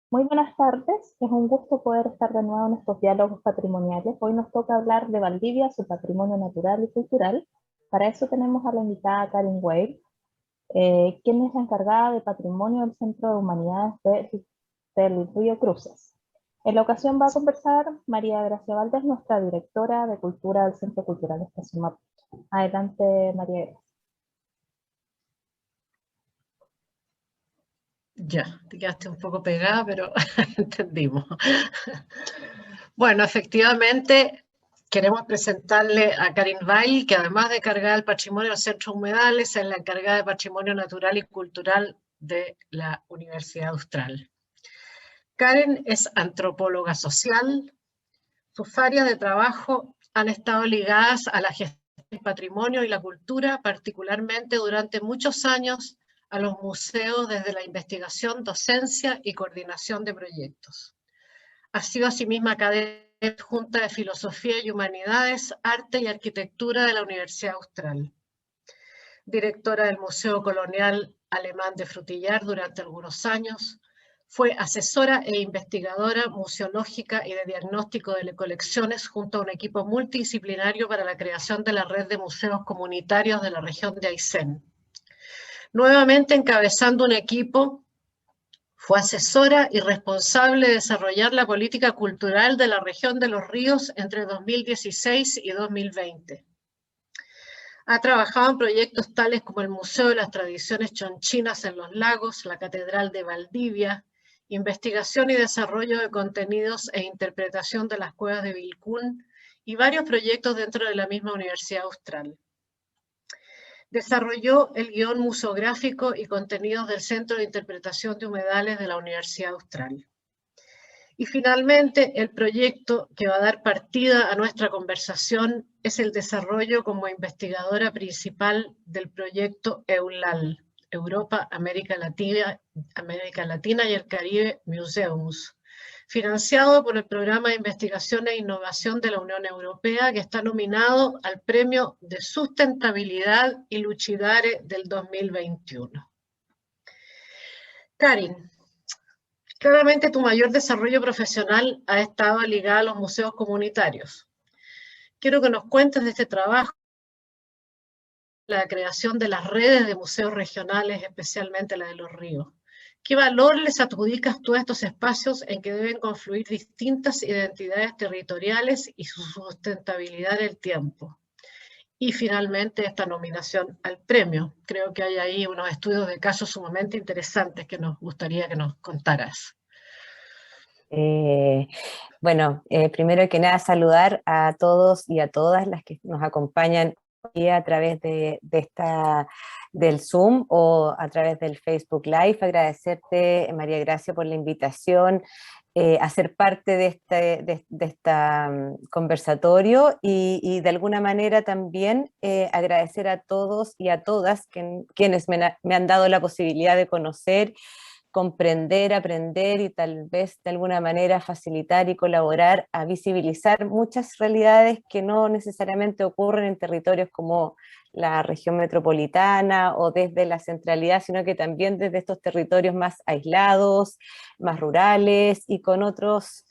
Muy buenas tardes, es un gusto poder estar de nuevo en estos diálogos patrimoniales. Hoy nos toca hablar de Valdivia, su patrimonio natural y cultural. Para eso tenemos a la invitada Karin Weil, quien es la encargada de patrimonio del Centro de Humanidades del Río Cruces. En la ocasión va a conversar María Gracia Valdés, nuestra directora de Cultura del Centro Cultural Estación Mapocho. Adelante, María Gracia. Ya, te quedaste un poco pegada, pero entendimos. Bueno, efectivamente, queremos presentarle a Karin Weil, que además de encargada del patrimonio del Centro Humedales, es la encargada de patrimonio natural y cultural de la Universidad Austral. Karen es antropóloga social. Sus áreas de trabajo han estado ligadas a la gestión del patrimonio y la cultura, particularmente durante muchos años a los museos desde la investigación, docencia y coordinación de proyectos. Ha sido asimismo académica Junta de Filosofía y Humanidades, Arte y Arquitectura de la Universidad Austral. Directora del Museo Colonial Alemán de Frutillar durante algunos años. Fue asesora e investigadora museológica y de diagnóstico de colecciones junto a un equipo multidisciplinario para la creación de la red de museos comunitarios de la región de Aysén. Nuevamente encabezando un equipo, fue asesora y responsable de desarrollar la política cultural de la región de Los Ríos entre 2016 y 2020. Ha trabajado en proyectos tales como el Museo de las Tradiciones Chonchinas en los Lagos, la Catedral de Valdivia, investigación y desarrollo de contenidos e interpretación de las cuevas de Vilcún y varios proyectos dentro de la misma Universidad Austral. Desarrolló el guión museográfico y contenidos del Centro de Interpretación de Humedales de la Universidad Austral. Y finalmente, el proyecto que va a dar partida a nuestra conversación es el desarrollo como investigadora principal del proyecto EULAL, Europa, América Latina y el Caribe Museums, financiado por el Programa de Investigación e Innovación de la Unión Europea, que está nominado al Premio de Sustentabilidad y Luchidare del 2021. Karin, claramente tu mayor desarrollo profesional ha estado ligado a los museos comunitarios. Quiero que nos cuentes de este trabajo, la creación de las redes de museos regionales, especialmente la de Los Ríos. ¿Qué valor les adjudicas tú a estos espacios en que deben confluir distintas identidades territoriales y su sustentabilidad en el tiempo? Y finalmente esta nominación al premio. Creo que hay ahí unos estudios de casos sumamente interesantes que nos gustaría que nos contaras. Primero que nada saludar a todos y a todas las que nos acompañan hoy a través del Zoom o a través del Facebook Live. Agradecerte, María Gracia, por la invitación a ser parte de este conversatorio y de alguna manera también agradecer a todos y a todas quienes me han dado la posibilidad de conocer, comprender, aprender y tal vez de alguna manera facilitar y colaborar a visibilizar muchas realidades que no necesariamente ocurren en territorios como la región metropolitana o desde la centralidad, sino que también desde estos territorios más aislados, más rurales y con otros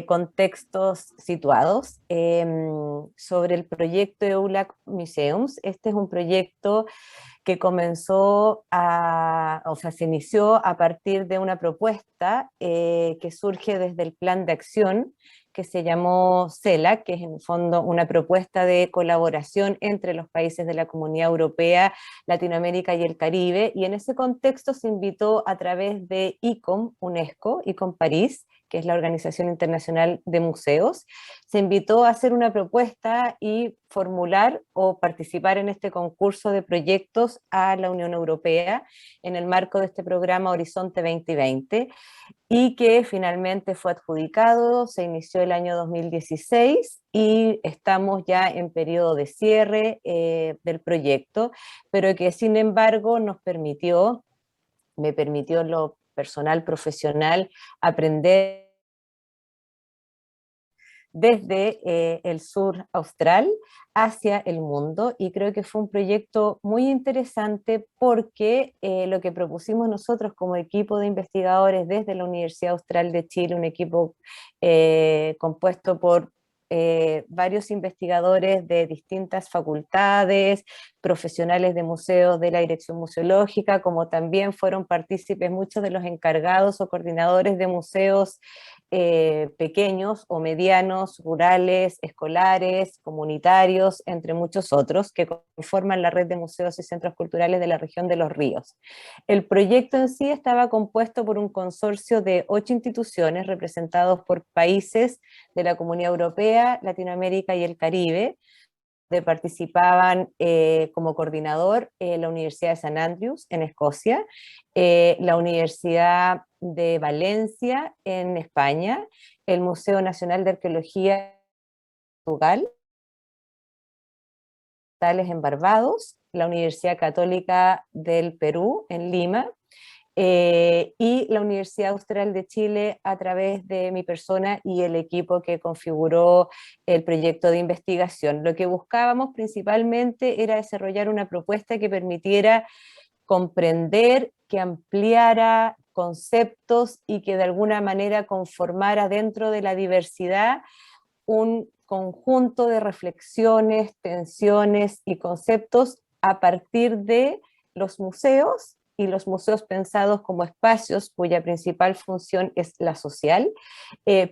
contextos situados. Sobre el proyecto EULAC Museums, este es un proyecto que se inició a partir de una propuesta que surge desde el plan de acción que se llamó CELAC, que es en el fondo una propuesta de colaboración entre los países de la Comunidad Europea, Latinoamérica y el Caribe, y en ese contexto se invitó a través de ICOM, UNESCO, ICOM París, que es la Organización Internacional de Museos, se invitó a hacer una propuesta y formular o participar en este concurso de proyectos a la Unión Europea en el marco de este programa Horizonte 2020 y que finalmente fue adjudicado, se inició el año 2016 y estamos ya en periodo de cierre del proyecto, pero que sin embargo me permitió en lo personal, profesional, aprender desde el sur austral hacia el mundo, y creo que fue un proyecto muy interesante porque lo que propusimos nosotros como equipo de investigadores desde la Universidad Austral de Chile, un equipo compuesto por varios investigadores de distintas facultades, profesionales de museos de la dirección museológica, como también fueron partícipes muchos de los encargados o coordinadores de museos pequeños o medianos, rurales, escolares, comunitarios, entre muchos otros, que conforman la red de museos y centros culturales de la región de Los Ríos. El proyecto en sí estaba compuesto por un consorcio de 8 instituciones representados por países de la Comunidad Europea, Latinoamérica y el Caribe, donde participaban como coordinador la Universidad de St. Andrews en Escocia, la Universidad de Valencia en España, el Museo Nacional de Arqueología de Portugal, en Barbados, la Universidad Católica del Perú en Lima, y la Universidad Austral de Chile a través de mi persona y el equipo que configuró el proyecto de investigación. Lo que buscábamos principalmente era desarrollar una propuesta que permitiera comprender, que ampliara conceptos y que de alguna manera conformara dentro de la diversidad un conjunto de reflexiones, tensiones y conceptos a partir de los museos, y los museos pensados como espacios cuya principal función es la social,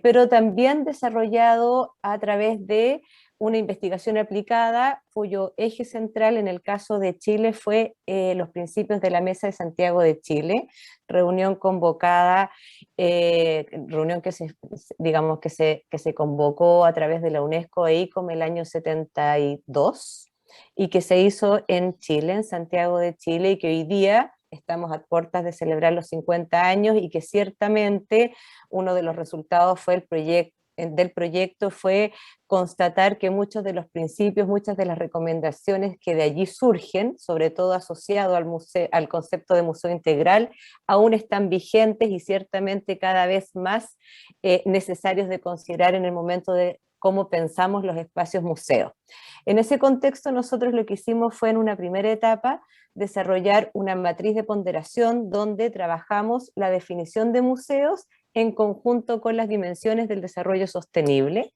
pero también desarrollado a través de una investigación aplicada cuyo eje central en el caso de Chile fue los principios de la Mesa de Santiago de Chile, reunión convocada, reunión que se convocó a través de la UNESCO e ICOM el año 72 y que se hizo en Chile, en Santiago de Chile, y que hoy día estamos a puertas de celebrar los 50 años, y que ciertamente uno de los resultados fue del proyecto fue constatar que muchos de los principios, muchas de las recomendaciones que de allí surgen, sobre todo asociado al concepto de museo integral, aún están vigentes y ciertamente cada vez más necesarios de considerar en el momento de cómo pensamos los espacios museos. En ese contexto nosotros lo que hicimos fue en una primera etapa desarrollar una matriz de ponderación donde trabajamos la definición de museos en conjunto con las dimensiones del desarrollo sostenible,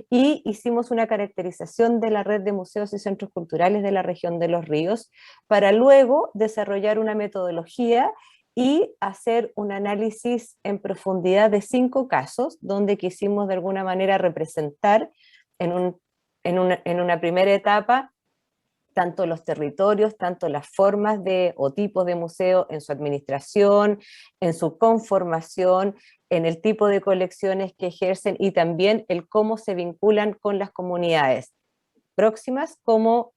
y hicimos una caracterización de la red de museos y centros culturales de la región de Los Ríos para luego desarrollar una metodología y hacer un análisis en profundidad de 5 casos donde quisimos de alguna manera representar en una primera etapa tanto los territorios, tanto las formas o tipos de museo en su administración, en su conformación, en el tipo de colecciones que ejercen y también el cómo se vinculan con las comunidades próximas como,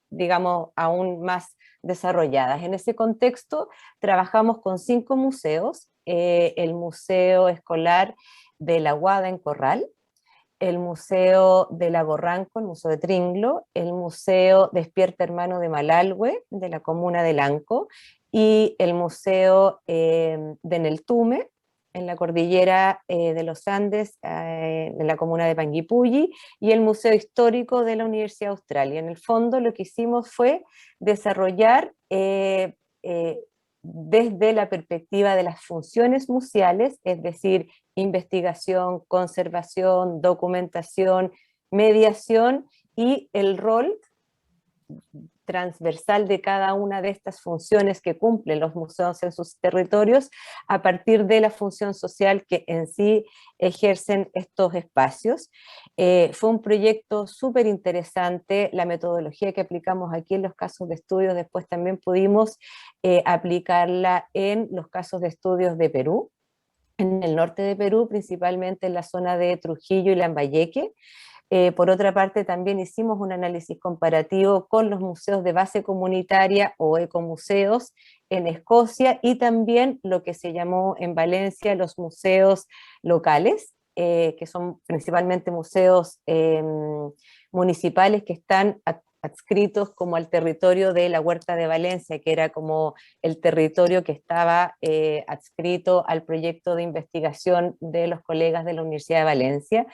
digamos, aún más desarrolladas. En ese contexto trabajamos con 5 museos, el Museo Escolar de la Guada en Corral, el Museo de Lago Ranco, el Museo de Tringlo, el Museo Despierta Hermano de Malalhue, de la comuna de Lanco, y el Museo de Neltume, en la cordillera de los Andes, en la comuna de Panguipulli, y el Museo Histórico de la Universidad Austral. Y en el fondo lo que hicimos fue desarrollar desde la perspectiva de las funciones museales, es decir, investigación, conservación, documentación, mediación y el rol transversal de cada una de estas funciones que cumplen los museos en sus territorios a partir de la función social que en sí ejercen estos espacios. Fue un proyecto súper interesante, la metodología que aplicamos aquí en los casos de estudios, después también pudimos aplicarla en los casos de estudios de Perú, en el norte de Perú, principalmente en la zona de Trujillo y Lambayeque. Por otra parte, también hicimos un análisis comparativo con los museos de base comunitaria o ecomuseos en Escocia, y también lo que se llamó en Valencia los museos locales, que son principalmente museos municipales que están adscritos como al territorio de la Huerta de Valencia, que era como el territorio que estaba adscrito al proyecto de investigación de los colegas de la Universidad de Valencia,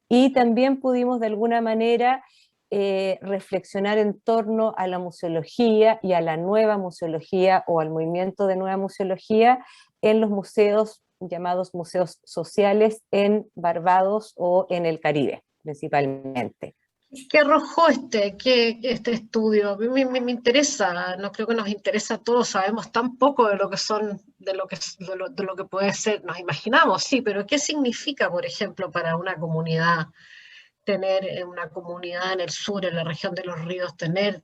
y también pudimos de alguna manera reflexionar en torno a la museología y a la nueva museología o al movimiento de nueva museología en los museos llamados museos sociales en Barbados o en el Caribe, principalmente. ¿Qué arrojó este estudio? A mí me interesa, no creo que nos interesa a todos, sabemos tan poco de lo que son, de lo que puede ser, nos imaginamos, sí, pero ¿qué significa, por ejemplo, para una comunidad tener una comunidad en el sur, en la región de los ríos, tener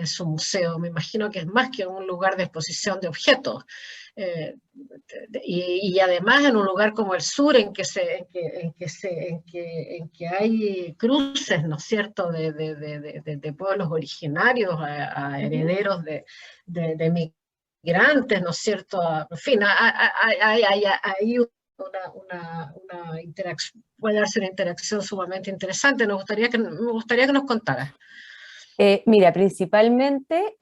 su museo? Me imagino que es más que un lugar de exposición de objetos. Y además en un lugar como el sur, en que hay cruces, ¿no es cierto?, de pueblos originarios a herederos de migrantes, ¿no es cierto? En fin, hay una interacción, puede darse una interacción sumamente interesante. Me gustaría que nos contaras. Mira, principalmente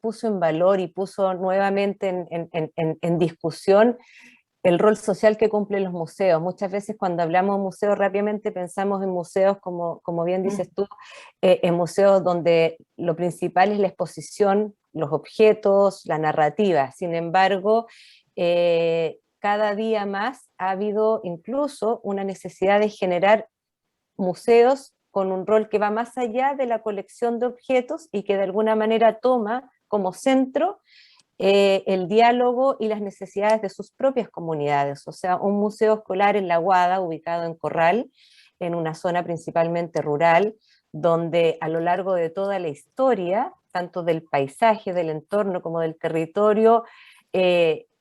puso en valor y puso nuevamente en discusión el rol social que cumplen los museos. Muchas veces cuando hablamos de museos rápidamente pensamos en museos, como bien dices tú, en museos donde lo principal es la exposición, los objetos, la narrativa. Sin embargo, cada día más ha habido incluso una necesidad de generar museos con un rol que va más allá de la colección de objetos y que de alguna manera toma como centro el diálogo y las necesidades de sus propias comunidades. O sea, un museo escolar en La Aguada, ubicado en Corral, en una zona principalmente rural, donde a lo largo de toda la historia, tanto del paisaje, del entorno como del territorio,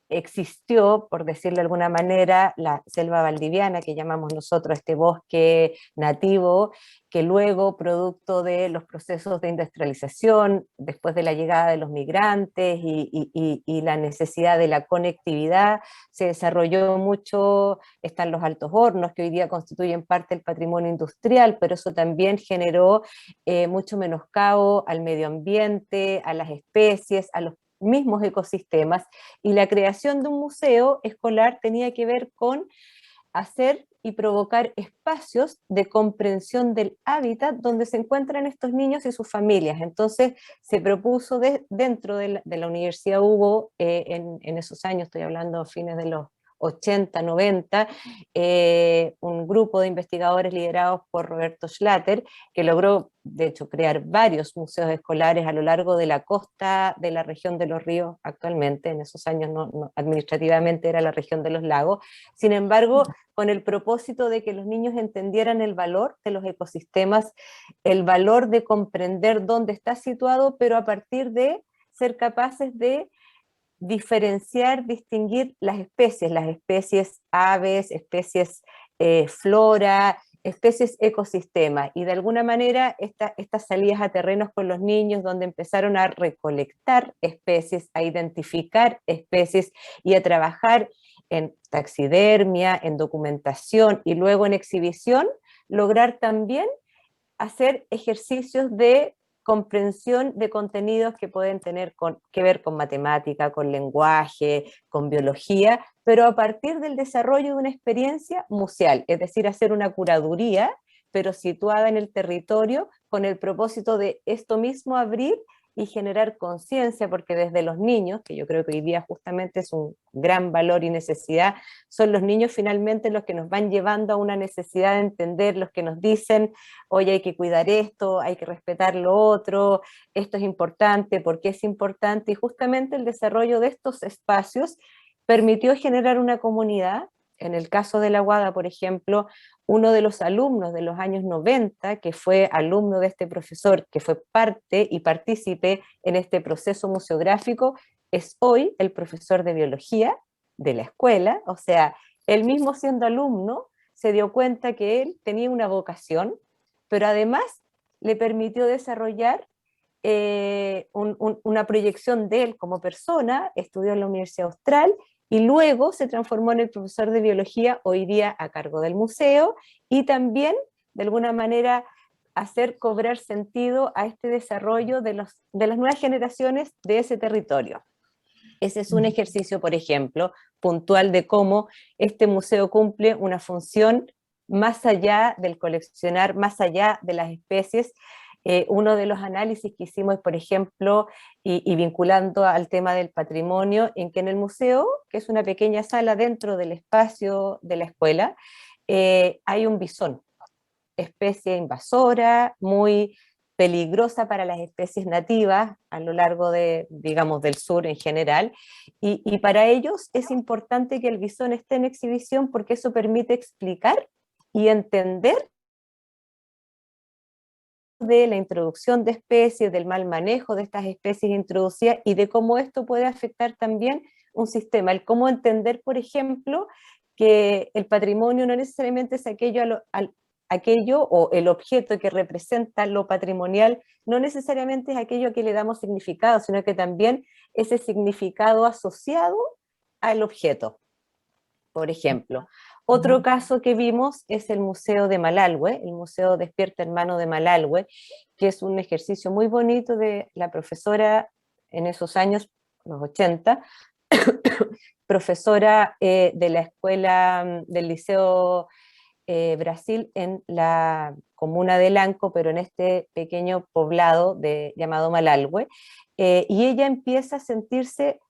existió, por decirlo de alguna manera, la selva valdiviana, que llamamos nosotros este bosque nativo, que luego, producto de los procesos de industrialización, después de la llegada de los migrantes y la necesidad de la conectividad, se desarrolló mucho. Están los Altos Hornos, que hoy día constituyen parte del patrimonio industrial, pero eso también generó mucho menoscabo al medio ambiente, a las especies, a los mismos ecosistemas, y la creación de un museo escolar tenía que ver con hacer y provocar espacios de comprensión del hábitat donde se encuentran estos niños y sus familias. Entonces se propuso dentro de la Universidad Hugo, en esos años, estoy hablando a fines de los 80, 90, un grupo de investigadores liderados por Roberto Schlatter, que logró, de hecho, crear varios museos escolares a lo largo de la costa de la región de los ríos actualmente. En esos años administrativamente era la región de los lagos. Sin embargo, con el propósito de que los niños entendieran el valor de los ecosistemas, el valor de comprender dónde está situado, pero a partir de ser capaces de diferenciar, distinguir las especies aves, especies flora, especies ecosistema, y de alguna manera estas salidas a terrenos con los niños, donde empezaron a recolectar especies, a identificar especies y a trabajar en taxidermia, en documentación y luego en exhibición, lograr también hacer ejercicios de comprensión de contenidos que pueden tener que ver con matemática, con lenguaje, con biología, pero a partir del desarrollo de una experiencia museal, es decir, hacer una curaduría, pero situada en el territorio, con el propósito de esto mismo abrir y generar conciencia, porque desde los niños, que yo creo que hoy día justamente es un gran valor y necesidad, son los niños finalmente los que nos van llevando a una necesidad de entender, los que nos dicen, oye, hay que cuidar esto, hay que respetar lo otro, esto es importante, ¿por qué es importante? Y justamente el desarrollo de estos espacios permitió generar una comunidad. En el caso de La Aguada, por ejemplo, uno de los alumnos de los años 90, que fue alumno de este profesor, que fue parte y partícipe en este proceso museográfico, es hoy el profesor de biología de la escuela. O sea, él mismo siendo alumno se dio cuenta que él tenía una vocación, pero además le permitió desarrollar una proyección de él como persona. Estudió en la Universidad Austral y luego se transformó en el profesor de biología, hoy día a cargo del museo, y también, de alguna manera, hacer cobrar sentido a este desarrollo de las nuevas generaciones de ese territorio. Ese es un ejercicio, por ejemplo, puntual de cómo este museo cumple una función más allá del coleccionar, más allá de las especies. Uno de los análisis que hicimos, por ejemplo, y vinculando al tema del patrimonio, en que en el museo, que es una pequeña sala dentro del espacio de la escuela, hay un bisón, especie invasora, muy peligrosa para las especies nativas a lo largo de, digamos, del sur en general, y para ellos es importante que el bisón esté en exhibición porque eso permite explicar y entender de la introducción de especies, del mal manejo de estas especies introducidas y de cómo esto puede afectar también un sistema, el cómo entender, por ejemplo, que el patrimonio no necesariamente es aquello o el objeto que representa lo patrimonial, no necesariamente es aquello a que le damos significado, sino que también ese significado asociado al objeto. Por ejemplo, otro caso que vimos es el Museo de Malalhue, el Museo Despierta Hermano de Malalhue, que es un ejercicio muy bonito de la profesora en esos años, los 80, profesora de la escuela del Liceo Brasil en la comuna de Lanco, pero en este pequeño poblado llamado Malalhue, y ella empieza a sentirse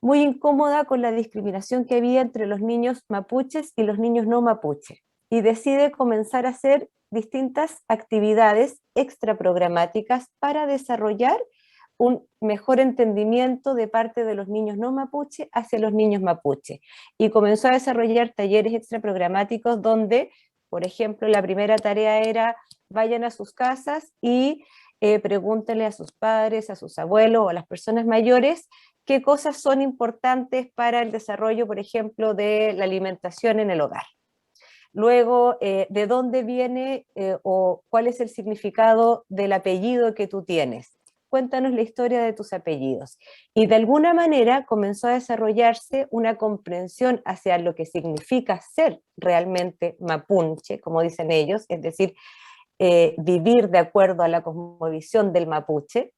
muy incómoda con la discriminación que había entre los niños mapuches y los niños no mapuches, y decide comenzar a hacer distintas actividades extraprogramáticas para desarrollar un mejor entendimiento de parte de los niños no mapuche hacia los niños mapuche. Y comenzó a desarrollar talleres extraprogramáticos donde, por ejemplo, la primera tarea era vayan a sus casas y pregúntenle a sus padres, a sus abuelos o a las personas mayores qué cosas son importantes para el desarrollo, por ejemplo, de la alimentación en el hogar. Luego, de dónde viene o cuál es el significado del apellido que tú tienes. Cuéntanos la historia de tus apellidos. Y de alguna manera comenzó a desarrollarse una comprensión hacia lo que significa ser realmente mapuche, como dicen ellos, es decir, vivir de acuerdo a la cosmovisión del mapuche,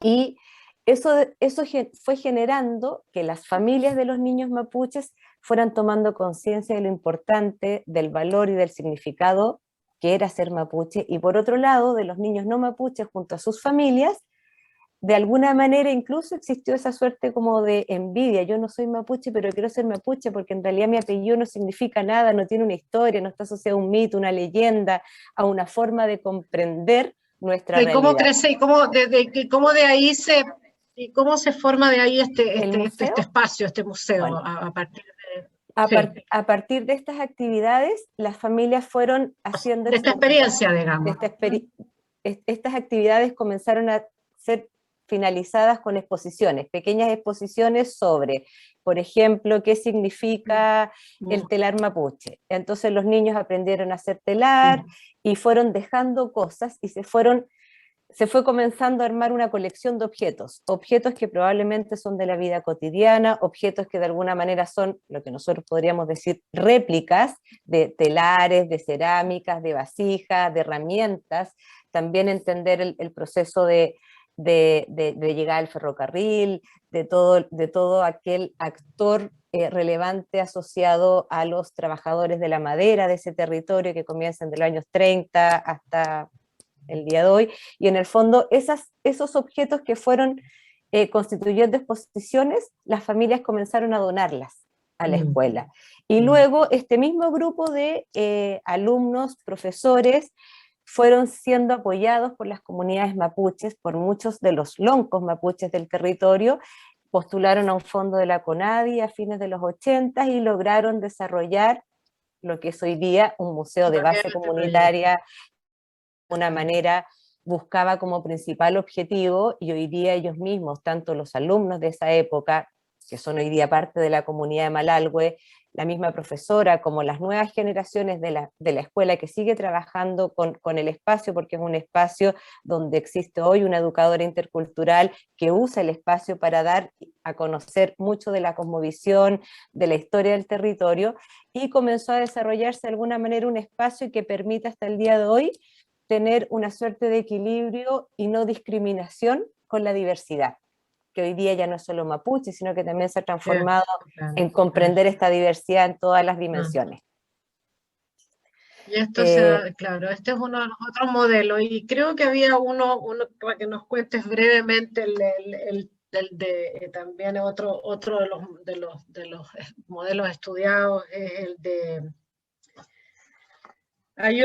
y eso fue generando que las familias de los niños mapuches fueran tomando conciencia de lo importante, del valor y del significado que era ser mapuche, y por otro lado, de los niños no mapuches junto a sus familias, de alguna manera incluso existió esa suerte como de envidia. Yo no soy mapuche, pero quiero ser mapuche porque en realidad mi apellido no significa nada, no tiene una historia, no está asociado a un mito, una leyenda, a una forma de comprender nuestra realidad. ¿Y cómo crece y cómo de ahí y cómo se forma de ahí este espacio, este museo? Bueno, a partir de... A partir de estas actividades, las familias fueron haciendo... De esta experiencia, digamos. Estas actividades comenzaron a ser finalizadas con exposiciones, pequeñas exposiciones sobre, por ejemplo, qué significa el telar mapuche. Entonces los niños aprendieron a hacer telar y fueron dejando cosas y se fue comenzando a armar una colección de objetos que probablemente son de la vida cotidiana, objetos que de alguna manera son lo que nosotros podríamos decir réplicas de telares, de cerámicas, de vasijas, de herramientas, también entender el proceso de llegar al ferrocarril, de todo aquel actor relevante asociado a los trabajadores de la madera de ese territorio que comienzan de los años 30 hasta el día de hoy, y en el fondo esos objetos que fueron constituyendo exposiciones, las familias comenzaron a donarlas a la escuela. Y luego este mismo grupo de alumnos, profesores, fueron siendo apoyados por las comunidades mapuches, por muchos de los loncos mapuches del territorio, postularon a un fondo de la CONADI a fines de los 80 y lograron desarrollar lo que es hoy día un museo de base comunitaria. De una manera buscaba como principal objetivo, y hoy día ellos mismos, tanto los alumnos de esa época, que son hoy día parte de la comunidad de Malalhue, la misma profesora, como las nuevas generaciones de la escuela que sigue trabajando con el espacio, porque es un espacio donde existe hoy una educadora intercultural que usa el espacio para dar a conocer mucho de la cosmovisión, de la historia del territorio, y comenzó a desarrollarse de alguna manera un espacio que permite hasta el día de hoy tener una suerte de equilibrio y no discriminación con la diversidad, que hoy día ya no es solo mapuche, sino que también se ha transformado en comprender esta diversidad en todas las dimensiones. Y esto, claro, este es uno de los otros modelos, y creo que había uno para que nos cuentes brevemente también otro de los modelos estudiados, es el de... Hay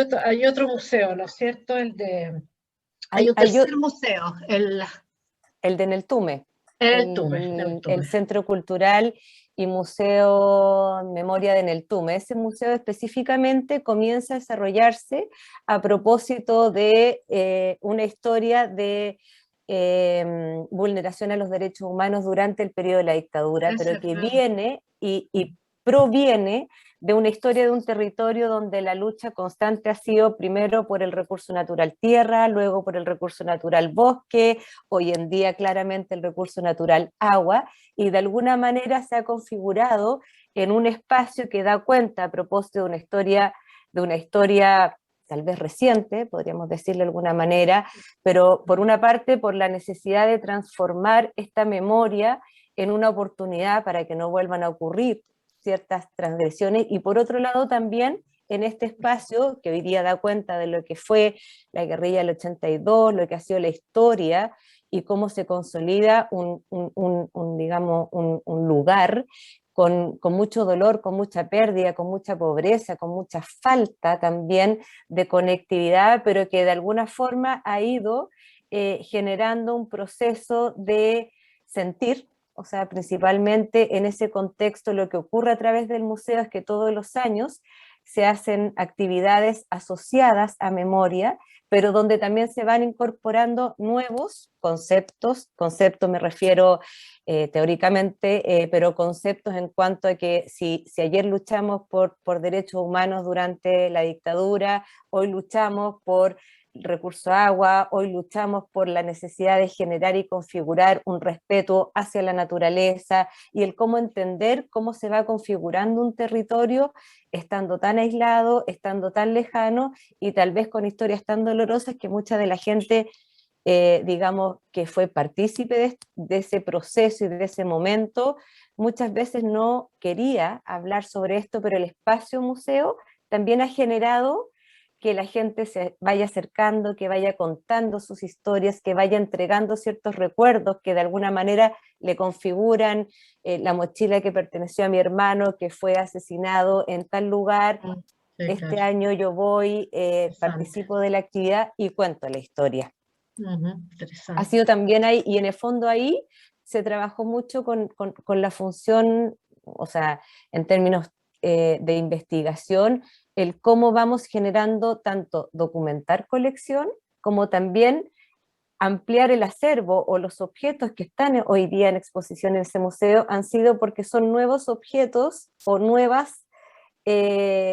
otro museo, ¿no es cierto? Hay un tercer museo, el de Neltume. El Centro Cultural y Museo Memoria de Neltume. Ese museo específicamente comienza a desarrollarse a propósito de una historia de vulneración a los derechos humanos durante el periodo de la dictadura, pero que viene y proviene de una historia de un territorio donde la lucha constante ha sido primero por el recurso natural tierra, luego por el recurso natural bosque, hoy en día claramente el recurso natural agua, y de alguna manera se ha configurado en un espacio que da cuenta a propósito de una historia tal vez reciente, podríamos decirlo de alguna manera, pero por una parte por la necesidad de transformar esta memoria en una oportunidad para que no vuelvan a ocurrir ciertas transgresiones, y por otro lado también en este espacio que hoy día da cuenta de lo que fue la guerrilla del 82, lo que ha sido la historia y cómo se consolida digamos, un lugar con mucho dolor, con mucha pérdida, con mucha pobreza, con mucha falta también de conectividad, pero que de alguna forma ha ido generando un proceso de sentir. O sea, principalmente en ese contexto lo que ocurre a través del museo es que todos los años se hacen actividades asociadas a memoria, pero donde también se van incorporando nuevos conceptos me refiero teóricamente, pero conceptos en cuanto a que si ayer luchamos por derechos humanos durante la dictadura, hoy luchamos por recurso a agua, hoy luchamos por la necesidad de generar y configurar un respeto hacia la naturaleza, y el cómo entender cómo se va configurando un territorio estando tan aislado, estando tan lejano y tal vez con historias tan dolorosas que mucha de la gente, digamos, que fue partícipe de ese proceso y de ese momento, muchas veces no quería hablar sobre esto, pero el espacio museo también ha generado que la gente se vaya acercando, que vaya contando sus historias, que vaya entregando ciertos recuerdos que de alguna manera le configuran la mochila que perteneció a mi hermano que fue asesinado en tal lugar. Sí, este claro. Año yo voy, participo de la actividad y cuento la historia. Ha sido también ahí, y en el fondo ahí se trabajó mucho con la función, o sea, en términos de investigación, el cómo vamos generando tanto documentar colección como también ampliar el acervo, o los objetos que están hoy día en exposición en ese museo han sido porque son nuevos objetos o nuevas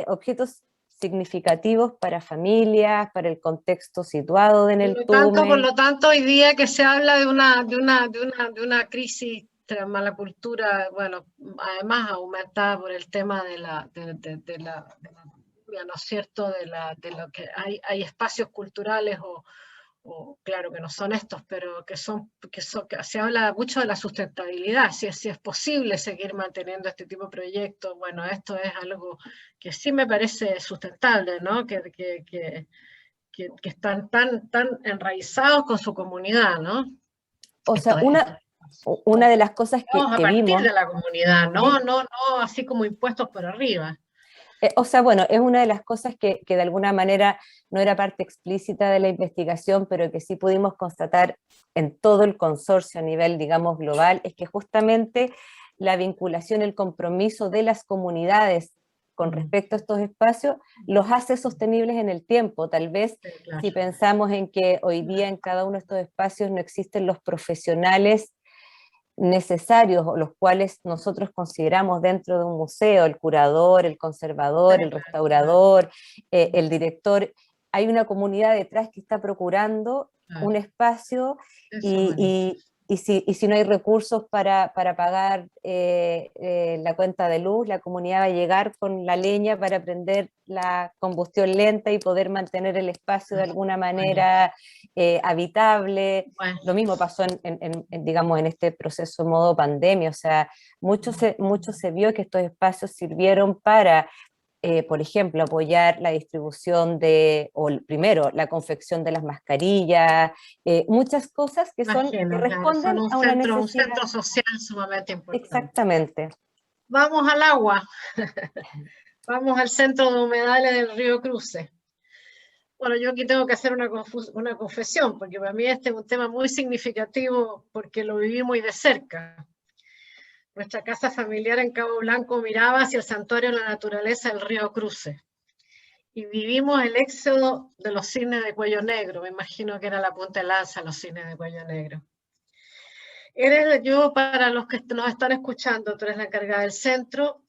objetos significativos para familias, para el contexto situado en el Tume. Por lo tanto, hoy día que se habla de una crisis tras mala cultura, bueno, además aumentada por el tema de la ¿no es cierto?, de lo que hay espacios culturales o claro que no son estos, pero que se habla mucho de la sustentabilidad, si es posible seguir manteniendo este tipo de proyectos. Bueno, esto es algo que sí me parece sustentable, ¿no? Que están tan enraizados con su comunidad, ¿no? O sea, una de las cosas que a partir vimos de la comunidad, no así como impuestos por arriba. O sea, bueno, es una de las cosas que de alguna manera no era parte explícita de la investigación, pero que sí pudimos constatar en todo el consorcio a nivel, digamos, global, es que justamente la vinculación, el compromiso de las comunidades con respecto a estos espacios los hace sostenibles en el tiempo. Tal vez sí, claro. Si pensamos en que hoy día en cada uno de estos espacios no existen los profesionales necesarios, o los cuales nosotros consideramos dentro de un museo, el curador, el conservador, el restaurador, el director, hay una comunidad detrás que está procurando un espacio y si no hay recursos para pagar la cuenta de luz, la comunidad va a llegar con la leña para prender la combustión lenta y poder mantener el espacio de alguna manera habitable. Bueno. Lo mismo pasó digamos, en este proceso modo pandemia, o sea, mucho se vio que estos espacios sirvieron para por ejemplo, apoyar la distribución primero, la confección de las mascarillas, muchas cosas que Imagino, claro, responden son a una un necesidad. centro social sumamente importante. Exactamente. Vamos al agua. Vamos al centro de humedales del río Cruce. Bueno, yo aquí tengo que hacer una confesión, porque para mí este es un tema muy significativo porque lo viví muy de cerca. Nuestra casa familiar en Cabo Blanco miraba hacia el santuario de la naturaleza del río Cruce. Y vivimos el éxodo de los cisnes de cuello negro. Me imagino que era la punta de lanza los cisnes de cuello negro. Yo, para los que nos están escuchando, tú eres la encargada del centro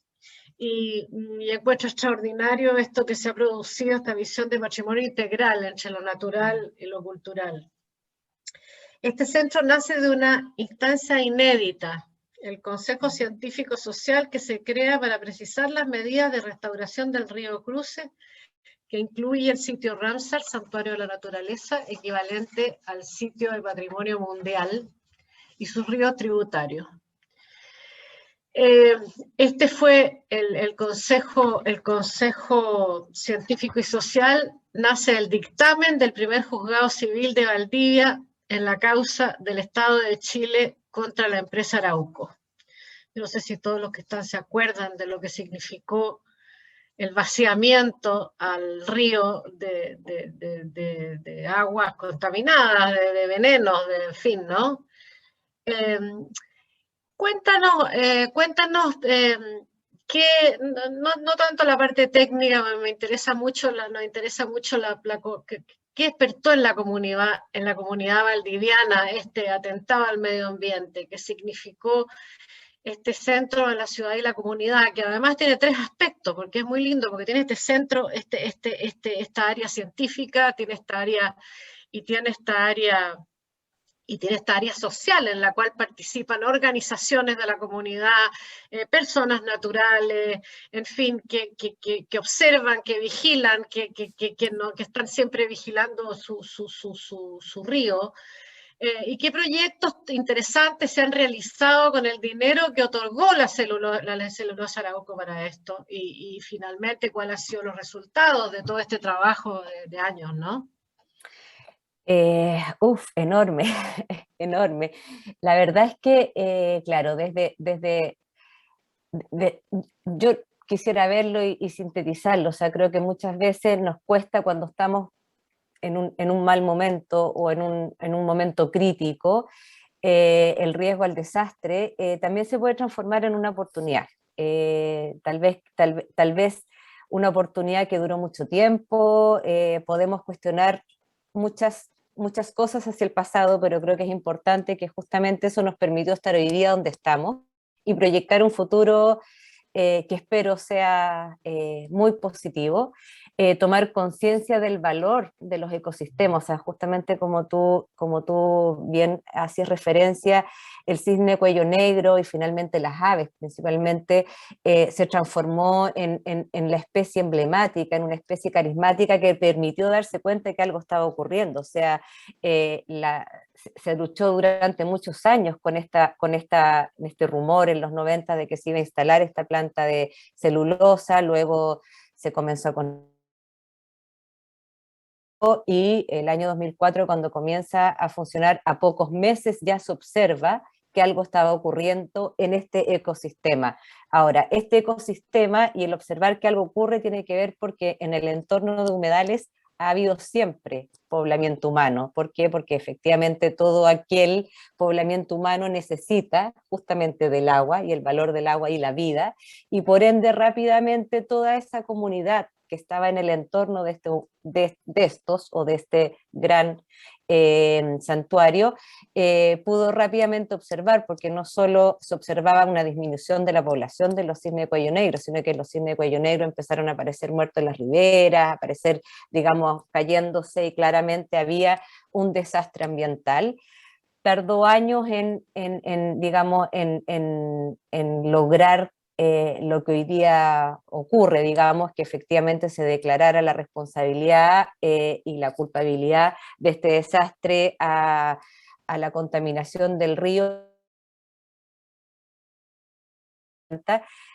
y encuentro extraordinario esto que se ha producido, esta visión de matrimonio integral entre lo natural y lo cultural. Este centro nace de una instancia inédita, el Consejo Científico Social, que se crea para precisar las medidas de restauración del río Cruce, que incluye el sitio Ramsar, Santuario de la Naturaleza, equivalente al sitio de Patrimonio Mundial, y sus ríos tributarios. Este fue el Consejo Científico y Social, nace el dictamen del primer juzgado civil de Valdivia en la causa del Estado de Chile contra la empresa Arauco. No sé si todos los que están se acuerdan de lo que significó el vaciamiento al río de aguas contaminadas, de venenos, en fin, ¿no? Cuéntanos no tanto la parte técnica, nos interesa mucho qué despertó en la comunidad valdiviana este atentado al medio ambiente, qué significó este centro en la ciudad y la comunidad, que además tiene tres aspectos, porque es muy lindo, porque tiene este centro, esta área científica, tiene esta área social en la cual participan organizaciones de la comunidad, personas naturales, en fin, que observan, que vigilan, que están siempre vigilando su río. ¿Y qué proyectos interesantes se han realizado con el dinero que otorgó la celulosa Arauco para esto? Y finalmente, ¿cuáles han sido los resultados de todo este trabajo de años, ¿no? Enorme, enorme. La verdad es que, claro, yo quisiera verlo y sintetizarlo, o sea, creo que muchas veces nos cuesta cuando estamos en un mal momento o en un momento crítico, el riesgo al desastre también se puede transformar en una oportunidad. Tal vez una oportunidad que duró mucho tiempo, podemos cuestionar muchas cosas hacia el pasado, pero creo que es importante que justamente eso nos permitió estar hoy día donde estamos y proyectar un futuro que espero sea muy positivo. Tomar conciencia del valor de los ecosistemas, o sea, justamente como tú bien hacías referencia, el cisne cuello negro y finalmente las aves principalmente se transformó en la especie emblemática, en una especie carismática que permitió darse cuenta de que algo estaba ocurriendo, o sea, se luchó durante muchos años con este rumor en los 90 de que se iba a instalar esta planta de celulosa, luego se comenzó con y el año 2004 cuando comienza a funcionar a pocos meses ya se observa que algo estaba ocurriendo en este ecosistema. Ahora, este ecosistema y el observar que algo ocurre tiene que ver porque en el entorno de humedales ha habido siempre poblamiento humano. ¿Por qué? Porque efectivamente todo aquel poblamiento humano necesita justamente del agua y el valor del agua y la vida, y por ende rápidamente toda esa comunidad que estaba en el entorno de estos o de este gran santuario, pudo rápidamente observar, porque no solo se observaba una disminución de la población de los cisnes de cuello negro, sino que los cisnes de cuello negro empezaron a aparecer muertos en las riberas, a aparecer, digamos, cayéndose, y claramente había un desastre ambiental. tardó años digamos, en lograr lo que hoy día ocurre, digamos, que efectivamente se declarara la responsabilidad y la culpabilidad de este desastre a la contaminación del río.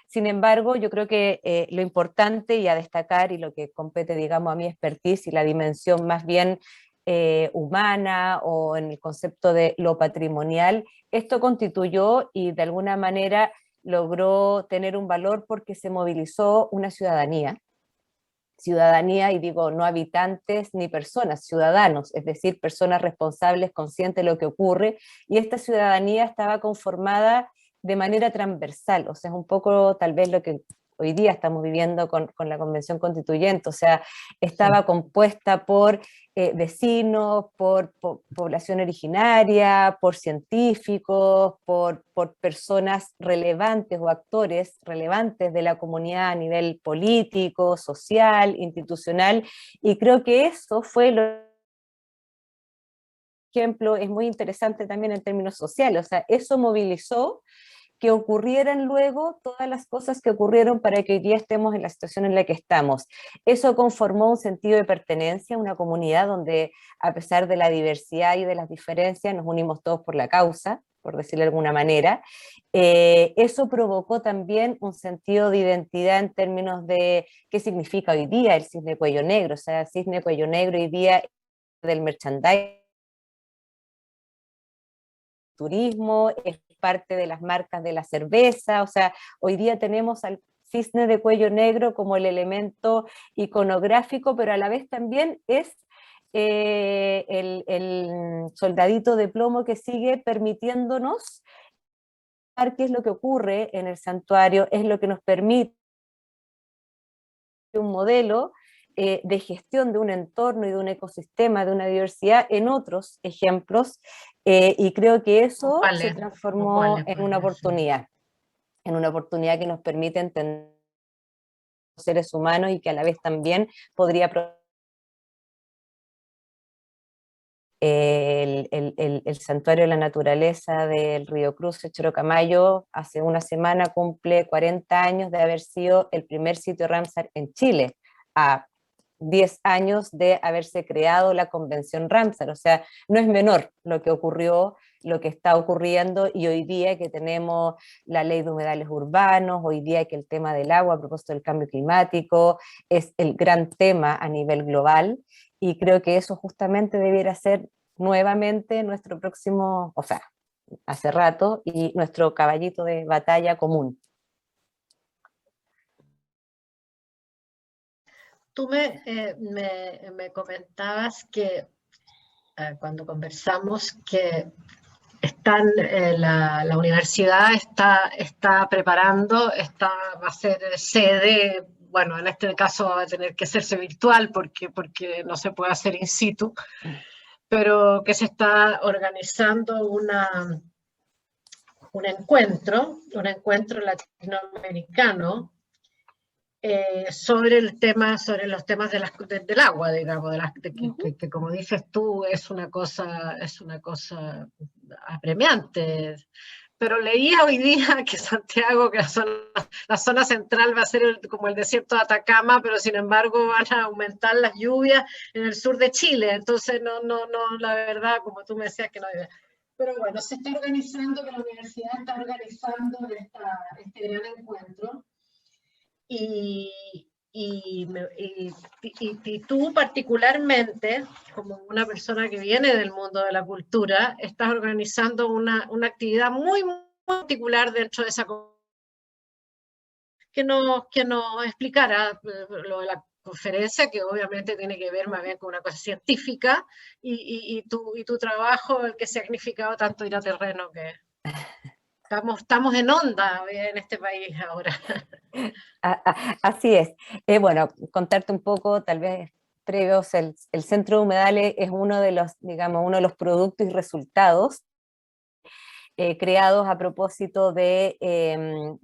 Sin embargo, yo creo que lo importante y a destacar, y lo que compete, digamos, a mi expertise y la dimensión más bien humana o en el concepto de lo patrimonial, esto constituyó y de alguna manera logró tener un valor porque se movilizó una ciudadanía, y digo no habitantes ni personas, ciudadanos, es decir, personas responsables, conscientes de lo que ocurre, y esta ciudadanía estaba conformada de manera transversal, o sea, es un poco tal vez lo que hoy día estamos viviendo con la Convención Constituyente, o sea, estaba compuesta por vecinos, por población originaria, por científicos, por personas relevantes o actores relevantes de la comunidad a nivel político, social, institucional, y creo que eso fue lo ejemplo, es muy interesante también en términos sociales, o sea, eso movilizó que ocurrieran luego todas las cosas que ocurrieron para que hoy día estemos en la situación en la que estamos. Eso conformó un sentido de pertenencia, una comunidad donde a pesar de la diversidad y de las diferencias nos unimos todos por la causa, por decirlo de alguna manera. Eso provocó también un sentido de identidad en términos de qué significa hoy día el cisne cuello negro, o sea, el cisne cuello negro hoy día del merchandising, turismo, es parte de las marcas de la cerveza, o sea, hoy día tenemos al cisne de cuello negro como el elemento iconográfico, pero a la vez también es el soldadito de plomo que sigue permitiéndonos ver qué es lo que ocurre en el santuario, es lo que nos permite un modelo de gestión de un entorno y de un ecosistema, de una diversidad en otros ejemplos, y creo que eso se transformó en una oportunidad que nos permite entender los seres humanos y que a la vez también podría el Santuario de la Naturaleza del Río Cruces, Chorocamayo, hace una semana cumple 40 años de haber sido el primer sitio Ramsar en Chile, a 10 años de haberse creado la Convención Ramsar, o sea, no es menor lo que ocurrió, lo que está ocurriendo, y hoy día que tenemos la ley de humedales urbanos, hoy día que el tema del agua a propósito del cambio climático es el gran tema a nivel global, y creo que eso justamente debiera ser nuevamente nuestro próximo, o sea, hace rato, y nuestro caballito de batalla común. Tú me comentabas que cuando conversamos que la universidad está preparando, va a ser sede, bueno, en este caso va a tener que hacerse virtual porque no se puede hacer in situ, pero que se está organizando un encuentro latinoamericano sobre los temas del agua, digamos, que como dices tú es una cosa apremiante. Pero leía hoy día que Santiago, que la zona central va a ser como el desierto de Atacama, pero sin embargo van a aumentar las lluvias en el sur de Chile. Entonces, no, la verdad, como tú me decías que no. Pero bueno, se está organizando, que la universidad está organizando este gran encuentro. Y tú particularmente, como una persona que viene del mundo de la cultura, estás organizando una actividad muy, muy particular dentro de esa que nos explicara lo de la conferencia, que obviamente tiene que ver más bien con una cosa científica, y tu trabajo, el que se ha significado tanto ir a terreno, que estamos en onda en este país ahora. Así es. Bueno, contarte un poco, tal vez previos, el Centro de Humedales es uno de los, digamos, uno de los productos y resultados creados a propósito de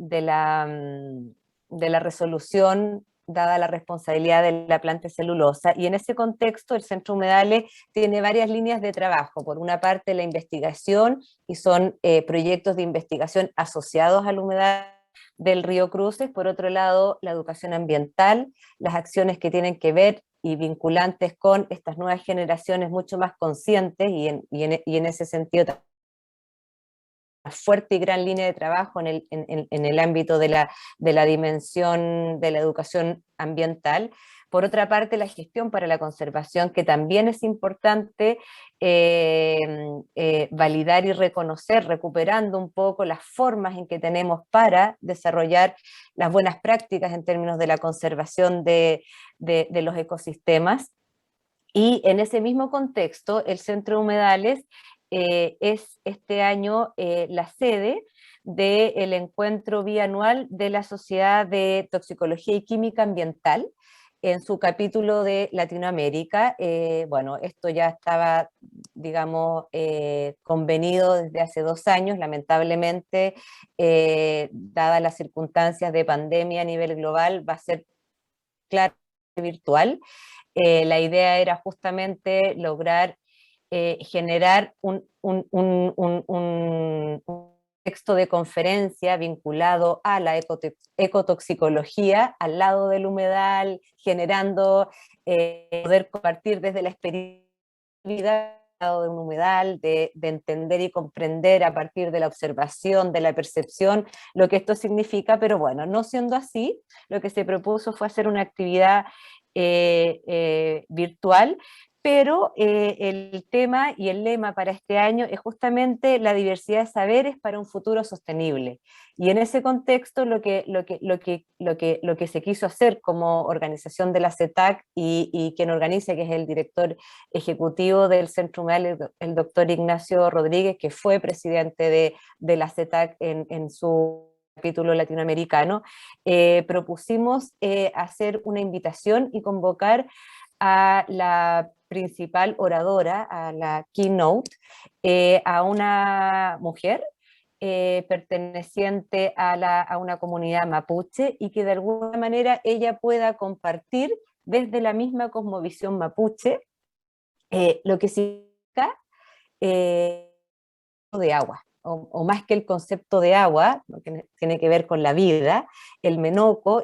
la resolución dada la responsabilidad de la planta de celulosa, y en ese contexto el Centro Humedales tiene varias líneas de trabajo. Por una parte, la investigación, y son proyectos de investigación asociados al humedal del río Cruces. Por otro lado, la educación ambiental, las acciones que tienen que ver y vinculantes con estas nuevas generaciones mucho más conscientes, y en ese sentido una fuerte y gran línea de trabajo en el ámbito de la dimensión de la educación ambiental. Por otra parte, la gestión para la conservación, que también es importante validar y reconocer, recuperando un poco las formas en que tenemos para desarrollar las buenas prácticas en términos de la conservación de los ecosistemas. Y en ese mismo contexto, el Centro de Humedales es este año la sede del encuentro bianual de la Sociedad de Toxicología y Química Ambiental, en su capítulo de Latinoamérica. Bueno, esto ya estaba, digamos, convenido desde hace 2 años. Lamentablemente, dadas las circunstancias de pandemia a nivel global, va a ser claro virtual. La idea era justamente lograr generar un texto de conferencia vinculado a la ecotoxicología al lado del humedal, generando poder compartir desde la experiencia de un humedal, de entender y comprender a partir de la observación, de la percepción, lo que esto significa. Pero bueno, no siendo así, lo que se propuso fue hacer una actividad virtual, pero el tema y el lema para este año es justamente la diversidad de saberes para un futuro sostenible. Y en ese contexto lo que se quiso hacer como organización de la CETAC y quien organiza, que es el director ejecutivo del Centro Humedal, el doctor Ignacio Rodríguez, que fue presidente de la CETAC en su capítulo latinoamericano, propusimos hacer una invitación y convocar a la principal oradora, a la keynote, a una mujer perteneciente a una comunidad mapuche, y que de alguna manera ella pueda compartir desde la misma cosmovisión mapuche lo que significa de agua, o más que el concepto de agua, que tiene que ver con la vida, el menoco,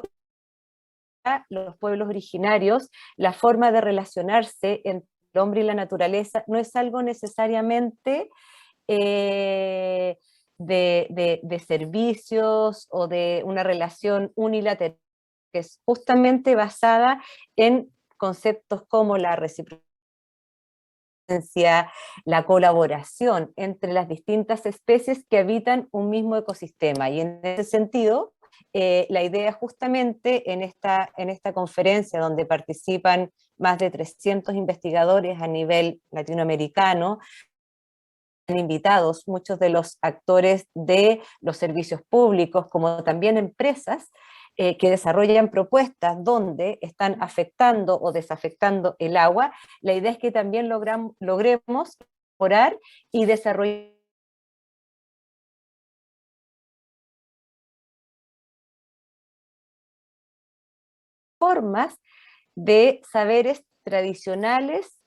los pueblos originarios, la forma de relacionarse entre el hombre y la naturaleza no es algo necesariamente de servicios o de una relación unilateral, que es justamente basada en conceptos como la reciprocidad, la colaboración entre las distintas especies que habitan un mismo ecosistema. Y en ese sentido, la idea justamente en esta conferencia, donde participan más de 300 investigadores a nivel latinoamericano, invitados muchos de los actores de los servicios públicos, como también empresas que desarrollan propuestas donde están afectando o desafectando el agua. La idea es que también logremos mejorar y desarrollar formas de saberes tradicionales,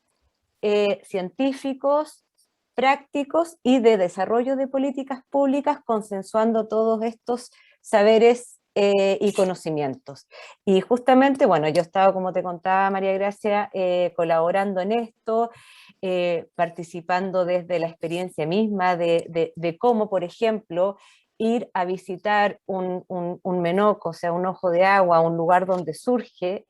científicos, prácticos y de desarrollo de políticas públicas, consensuando todos estos saberes y conocimientos. Y justamente, bueno, yo estaba, como te contaba, María Gracia, colaborando en esto, participando desde la experiencia misma de cómo, por ejemplo, ir a visitar un menoco, o sea, un ojo de agua, un lugar donde surge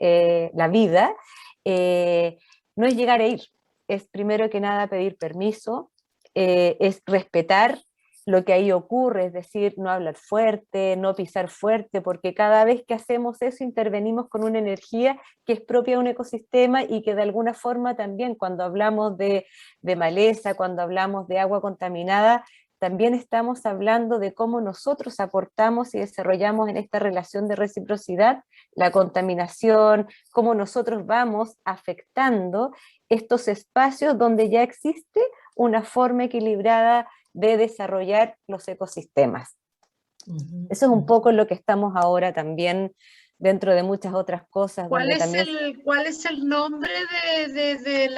la vida, no es llegar a ir, es primero que nada pedir permiso, es respetar lo que ahí ocurre, es decir, no hablar fuerte, no pisar fuerte, porque cada vez que hacemos eso intervenimos con una energía que es propia de un ecosistema, y que de alguna forma también, cuando hablamos de maleza, cuando hablamos de agua contaminada, también estamos hablando de cómo nosotros aportamos y desarrollamos en esta relación de reciprocidad la contaminación, cómo nosotros vamos afectando estos espacios donde ya existe una forma equilibrada de desarrollar los ecosistemas. Eso es un poco lo que estamos ahora también dentro de muchas otras cosas. ¿Cuál donde es también... ¿cuál es el nombre de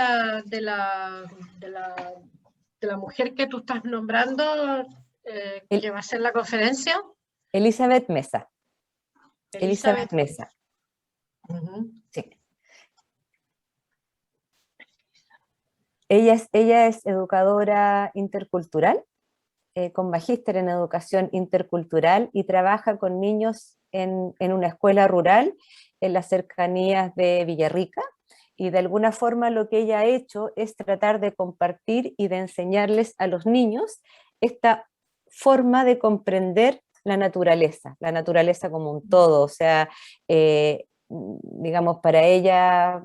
la mujer que tú estás nombrando que va a hacer la conferencia? Elizabeth Mesa. Elizabeth Mesa. Sí. Ella es educadora intercultural, con magíster en educación intercultural, y trabaja con niños en una escuela rural en las cercanías de Villarrica, y de alguna forma lo que ella ha hecho es tratar de compartir y de enseñarles a los niños esta forma de comprender la naturaleza como un todo. O sea, digamos, para ella,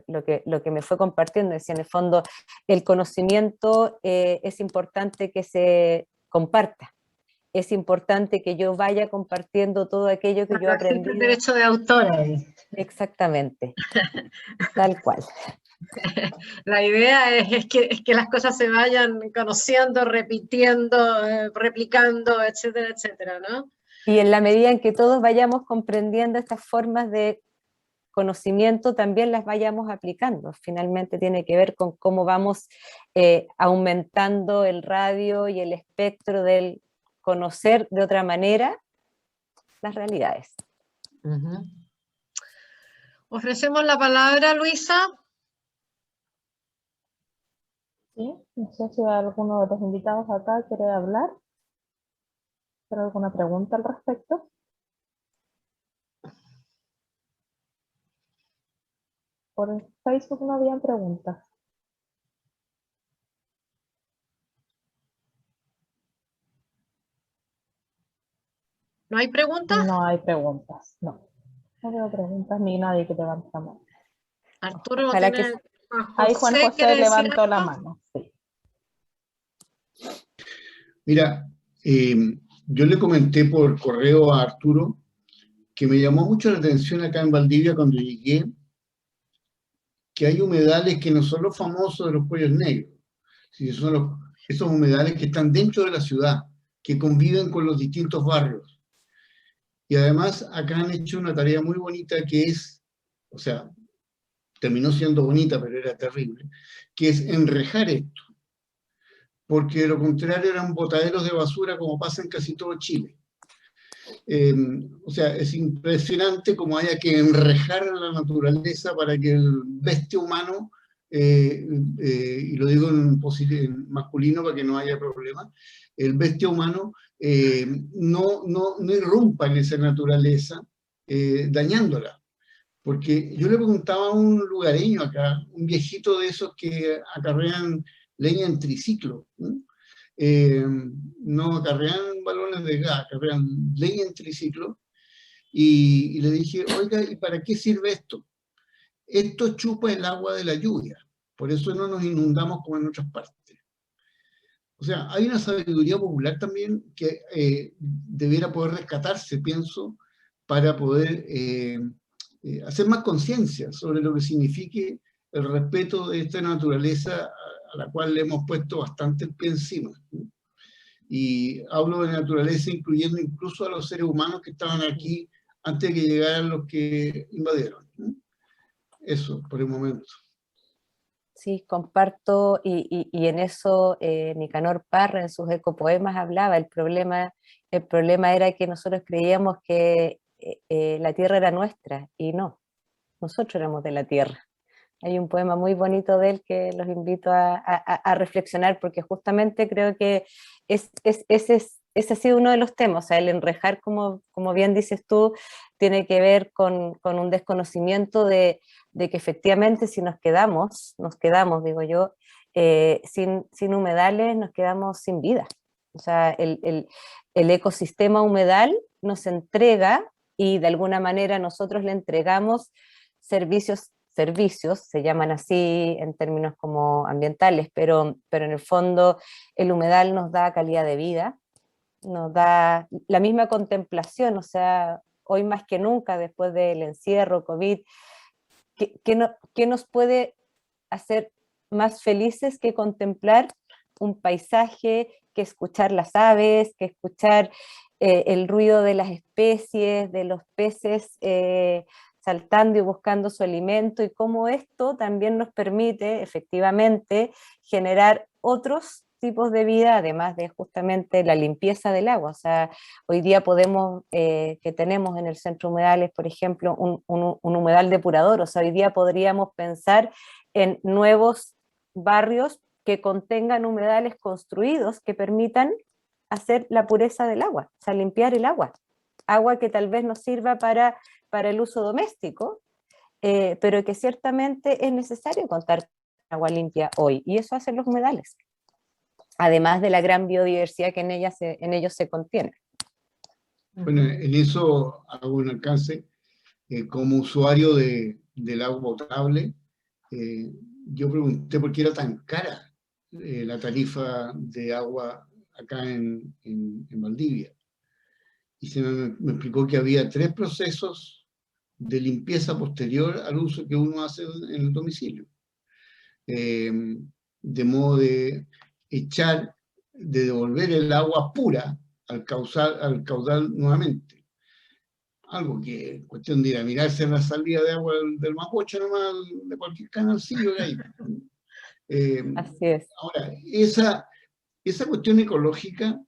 lo que me fue compartiendo, decía, en el fondo, el conocimiento es importante que se comparta. Es importante que yo vaya compartiendo todo aquello que yo he aprendido. El derecho de autor ahí. Exactamente, tal cual. La idea es que las cosas se vayan conociendo, repitiendo, replicando, etcétera, etcétera, ¿no? Y en la medida en que todos vayamos comprendiendo estas formas de conocimiento, también las vayamos aplicando. Finalmente tiene que ver con cómo vamos aumentando el radio y el espectro del conocer de otra manera las realidades. Ofrecemos la palabra, Luisa. Sí, no sé si alguno de los invitados acá quiere hablar. ¿Tiene alguna pregunta al respecto? Por el Facebook no habían preguntas. ¿No hay preguntas? No hay preguntas, no. No veo preguntas ni nadie que levante la mano. Arturo, Ojalá tiene... Ahí Juan José levantó la mano, sí. Mira, yo le comenté por correo a Arturo que me llamó mucho la atención acá en Valdivia cuando llegué, que hay humedales que no son los famosos de los cuellos negros, sino son esos humedales que están dentro de la ciudad, que conviven con los distintos barrios. Y además acá han hecho una tarea muy bonita que es, o sea, terminó siendo bonita, pero era terrible, que es enrejar esto. Porque de lo contrario eran botaderos de basura como pasa en casi todo Chile. O sea, es impresionante cómo haya que enrejar a la naturaleza para que el bestia humano, y lo digo en masculino para que no haya problema, el bestia humano no irrumpa en esa naturaleza dañándola. Porque yo le preguntaba a un lugareño acá, un viejito de esos que acarrean leña en triciclo, no acarrean balones de gas, acarrean leña en triciclo, y le dije, oiga, ¿y para qué sirve esto? Esto chupa el agua de la lluvia, por eso no nos inundamos como en otras partes. O sea, hay una sabiduría popular también que debiera poder rescatarse, pienso, para poder hacer más conciencia sobre lo que signifique el respeto de esta naturaleza a la cual le hemos puesto bastante el pie encima. Y hablo de naturaleza incluyendo incluso a los seres humanos que estaban aquí antes de que llegaran los que invadieron. Eso, por el momento. Sí, comparto, y en eso Nicanor Parra en sus ecopoemas hablaba, el problema era que nosotros creíamos que la tierra era nuestra, y no, nosotros éramos de la tierra. Hay un poema muy bonito de él que los invito a reflexionar, porque justamente creo que ese ha sido uno de los temas. O sea, el enrejar, como bien dices tú, tiene que ver con un desconocimiento de que efectivamente si nos quedamos, digo yo, sin humedales, nos quedamos sin vida. O sea, el ecosistema humedal nos entrega, y de alguna manera nosotros le entregamos servicios, se llaman así en términos como ambientales, pero en el fondo el humedal nos da calidad de vida, nos da la misma contemplación. O sea, hoy más que nunca, después del encierro, COVID, ¿qué nos puede hacer más felices que contemplar un paisaje, que escuchar las aves, que escuchar el ruido de las especies, de los peces saltando y buscando su alimento, y cómo esto también nos permite efectivamente generar otros tipos de vida, además de justamente la limpieza del agua. O sea, hoy día podemos, que tenemos en el Centro Humedales, por ejemplo, un humedal depurador. O sea, hoy día podríamos pensar en nuevos barrios que contengan humedales construidos que permitan hacer la pureza del agua, o sea, limpiar el agua. Agua que tal vez nos sirva para el uso doméstico, pero que ciertamente es necesario contar con agua limpia hoy, y eso hacen los humedales, además de la gran biodiversidad que en ellos se contiene. Bueno, en eso hago un alcance. Como usuario del agua potable, yo pregunté por qué era tan cara la tarifa de agua acá en Valdivia. Y se me explicó que había 3 procesos de limpieza posterior al uso que uno hace en el domicilio. De modo de devolver el agua pura al caudal nuevamente. Algo que es cuestión de ir a mirarse en la salida de agua del Mapocho nomás, de cualquier canalcillo que hay. Así es. Ahora, esa cuestión ecológica,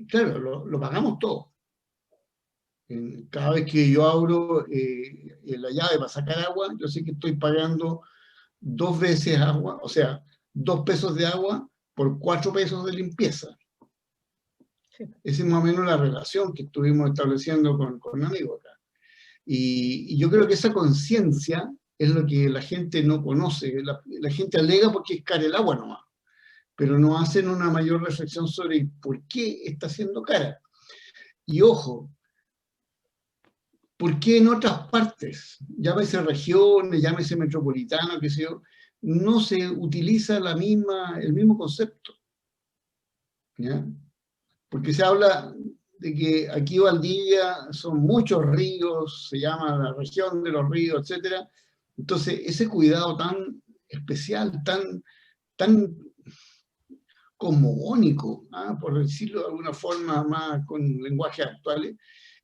claro, lo pagamos todo. Cada vez que yo abro la llave para sacar agua, yo sé que estoy pagando 2 veces agua, o sea, 2 pesos de agua por 4 pesos de limpieza. Esa es más o menos la relación que estuvimos estableciendo con un amigo acá. Y yo creo que esa conciencia es lo que la gente no conoce. La gente alega porque es cara el agua nomás, pero no hacen una mayor reflexión sobre por qué está siendo cara. Y ojo, ¿por qué en otras partes, llámese regiones, llámese metropolitano, qué sé yo, no se utiliza el mismo concepto? ¿Ya? Porque se habla de que aquí Valdivia son muchos ríos, se llama la región de los ríos, etc. Entonces, ese cuidado tan especial, tan cosmogónico, por decirlo de alguna forma más con lenguajes actuales,